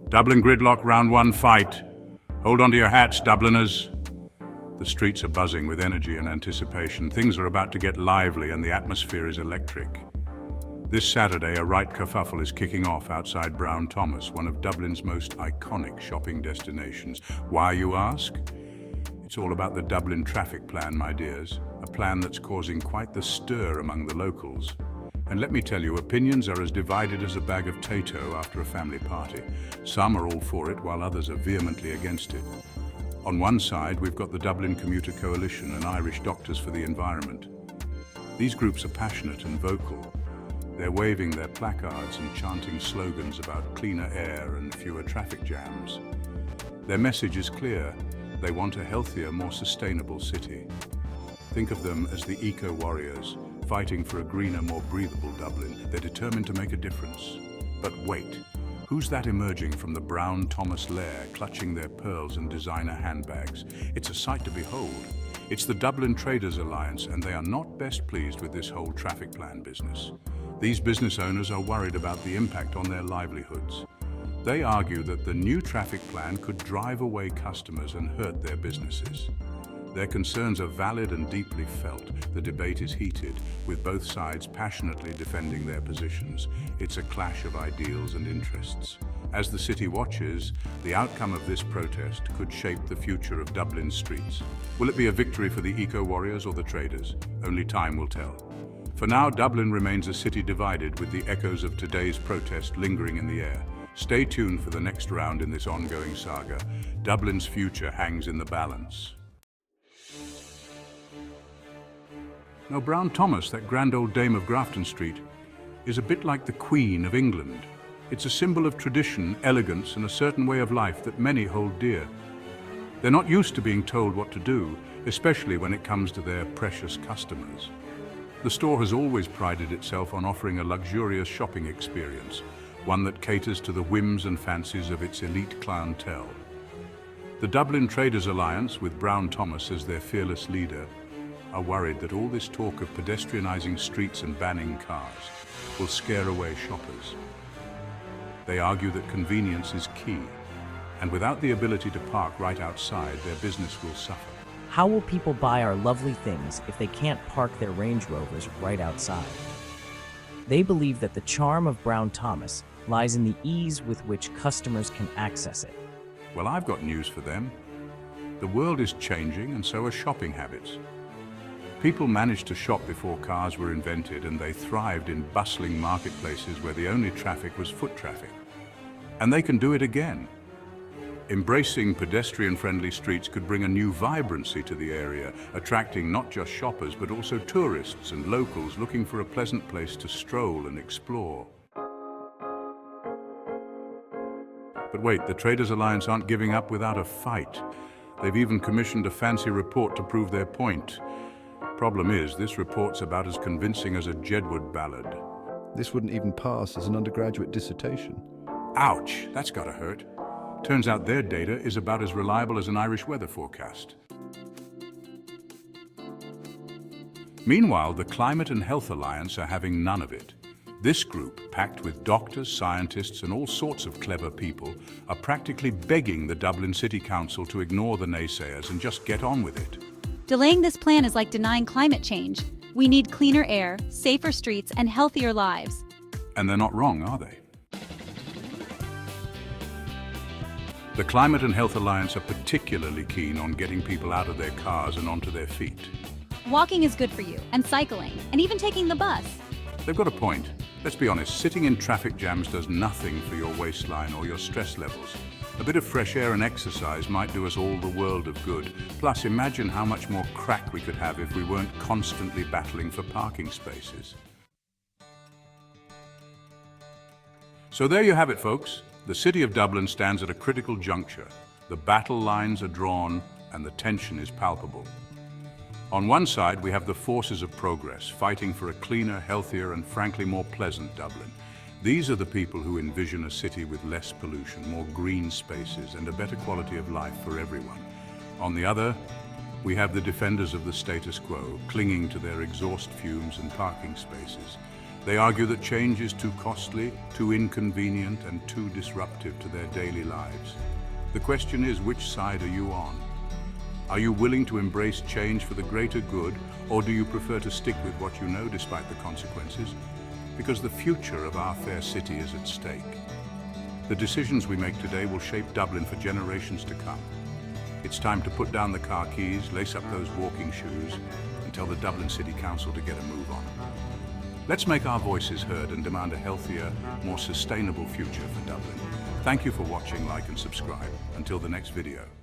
Dublin gridlock round one fight. Hold on to your hats, Dubliners. The streets are buzzing with energy and anticipation. Things are about to get lively and the atmosphere is electric. This Saturday, a right kerfuffle is kicking off outside Brown Thomas, one of Dublin's most iconic shopping destinations. Why, you ask? It's all about the Dublin traffic plan, my dears. A plan that's causing quite the stir among the locals. And let me tell you, opinions are as divided as a bag of Tayto after a family party. Some are all for it, while others are vehemently against it. On one side, we've got the Dublin Commuter Coalition and Irish Doctors for the Environment. These groups are passionate and vocal. They're waving their placards and chanting slogans about cleaner air and fewer traffic jams. Their message is clear. They want a healthier, more sustainable city. Think of them as the eco-warriors, fighting for a greener, more breathable Dublin. They're determined to make a difference. But wait, who's that emerging from the Brown Thomas lair, clutching their pearls and designer handbags? It's a sight to behold. It's the Dublin Traders Alliance, and they are not best pleased with this whole traffic plan business. These business owners are worried about the impact on their livelihoods. They argue that the new traffic plan could drive away customers and hurt their businesses. Their concerns are valid and deeply felt. The debate is heated, with both sides passionately defending their positions. It's a clash of ideals and interests. As the city watches, the outcome of this protest could shape the future of Dublin's streets. Will it be a victory for the eco-warriors or the traders? Only time will tell. For now, Dublin remains a city divided, with the echoes of today's protest lingering in the air. Stay tuned for the next round in this ongoing saga. Dublin's future hangs in the balance. Now, Brown Thomas, that grand old dame of Grafton Street, is a bit like the Queen of England. It's a symbol of tradition, elegance, and a certain way of life that many hold dear. They're not used to being told what to do, especially when it comes to their precious customers. The store has always prided itself on offering a luxurious shopping experience, one that caters to the whims and fancies of its elite clientele. The Dublin Traders Alliance, with Brown Thomas as their fearless leader, are worried that all this talk of pedestrianising streets and banning cars will scare away shoppers. They argue that convenience is key, and without the ability to park right outside, their business will suffer. How will people buy our lovely things if they can't park their Range Rovers right outside? They believe that the charm of Brown Thomas lies in the ease with which customers can access it. Well, I've got news for them. The world is changing, and so are shopping habits. People managed to shop before cars were invented, and they thrived in bustling marketplaces where the only traffic was foot traffic. And they can do it again. Embracing pedestrian-friendly streets could bring a new vibrancy to the area, attracting not just shoppers but also tourists and locals looking for a pleasant place to stroll and explore. But wait, the Traders Alliance aren't giving up without a fight. They've even commissioned a fancy report to prove their point. Problem is, this report's about as convincing as a Jedward ballad. This wouldn't even pass as an undergraduate dissertation. Ouch, that's gotta hurt. Turns out their data is about as reliable as an Irish weather forecast. Meanwhile, the Climate and Health Alliance are having none of it. This group, packed with doctors, scientists, and all sorts of clever people, are practically begging the Dublin City Council to ignore the naysayers and just get on with it. Delaying this plan is like denying climate change. We need cleaner air, safer streets, and healthier lives. And they're not wrong, are they? The Climate and Health Alliance are particularly keen on getting people out of their cars and onto their feet. Walking is good for you, and cycling, and even taking the bus. They've got a point. Let's be honest, sitting in traffic jams does nothing for your waistline or your stress levels. A bit of fresh air and exercise might do us all the world of good. Plus, imagine how much more crack we could have if we weren't constantly battling for parking spaces. So there you have it, folks. The city of Dublin stands at a critical juncture. The battle lines are drawn and the tension is palpable. On one side, we have the forces of progress, fighting for a cleaner, healthier, and frankly more pleasant Dublin. These are the people who envision a city with less pollution, more green spaces, and a better quality of life for everyone. On the other, we have the defenders of the status quo, clinging to their exhaust fumes and parking spaces. They argue that change is too costly, too inconvenient, and too disruptive to their daily lives. The question is, which side are you on? Are you willing to embrace change for the greater good, or do you prefer to stick with what you know despite the consequences? Because the future of our fair city is at stake. The decisions we make today will shape Dublin for generations to come. It's time to put down the car keys, lace up those walking shoes, and tell the Dublin City Council to get a move on. Let's make our voices heard and demand a healthier, more sustainable future for Dublin. Thank you for watching, like and subscribe. Until the next video.